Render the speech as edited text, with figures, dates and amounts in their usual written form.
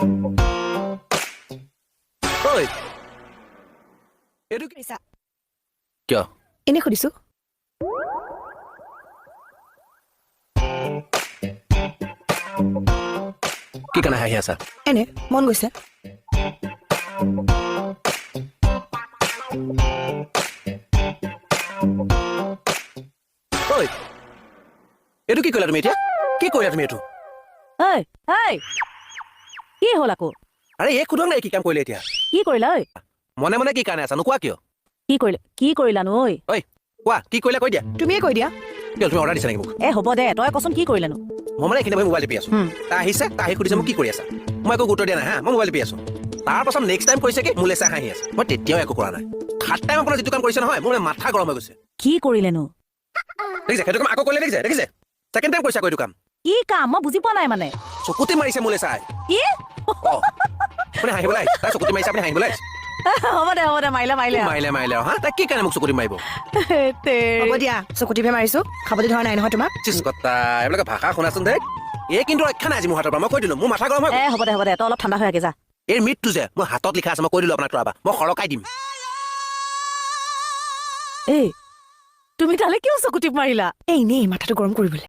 ঐ এইটো কি কৰিছা? কিয় এনে সুধিছো। কি কাৰণে হাঁহি আছা এনে মন গৈছে। ঐ এইটো কি কৰিলা তুমি এতিয়া কি কৰিলা তুমি এইটো ঐ ঐ কি হ'ল আকৌ আৰে এই সোধক নাই কি কাম কৰিলে এতিয়া কি কৰিলা ঐ মনে মনে কি কাৰণে আছা নোকোৱা কিয় কি কৰিলানো ঐ ঐ কোৱা কি কৰিলা কৈ দিয়া তুমিয়ে কৈ দিয়া। কিয় তুমি অৰ্ডাৰ দিছা নেকি মোক এ হ'ব দে তই কচোন কি কৰিলানো মই মানে এইখিনি মোবাইল টিপি আছো তাই আহিছে তাই আহি সুধিছে মোক কি কৰি আছা মই একো গুৰুত্ব দিয়া নাই হা মই মোবাইল টিপি আছো তাৰ পাছত নেক্সট টাইম কৈছে কি মোলৈ চাই হাঁহি আছে মই তেতিয়াও একো কৰা নাই থাৰ্ড টাইম আপোনাৰ যিটো কাম কৰিছে নহয় মোৰ মাথা গৰম হৈ গৈছে কি কৰিলেনো দেখিছে সেইটো কাম আকৌ কৰিলে দেখিছে দেখিছে ছেকেণ্ড টাইম কৰিছে আকৌ এইটো কাম কি কাম মই বুজি পোৱা নাই মানে চকুতে মাৰিছে মোলৈ চাই কি আপুনি হাঁহিবলৈ আহিছে তাই চকুতে মাৰিছে আপুনি হাঁহিবলৈ আহিছে হ'ব দে মাৰিলে মাৰিলে হা তাই কি কাৰণে মোক চকুতে মাৰিব হ'ব দিয়া চকু টিপে মাৰিছো খাবলৈ ধৰা নাই নহয় তোমাক। চিচ কটা এইবিলাকে ভাষা শুনাচোন দে এই কিন্তু ৰক্ষা নাই আজি মোৰ হাতৰ পৰা মই কৈ দিলো মোৰ মাথা গৰম হয় এ হ'ব দে তই অলপ ঠাণ্ডা হৈ আগে যা এই মৃত্যু যে মোৰ হাতত লিখা আছে মই কৈ দিলো আপোনাক তৰাবা মই সৰকাই দিম এই তুমি তালে কিয় চকু টিপ মাৰিলা এই এনেই মাথাটো গৰম কৰিবলৈ।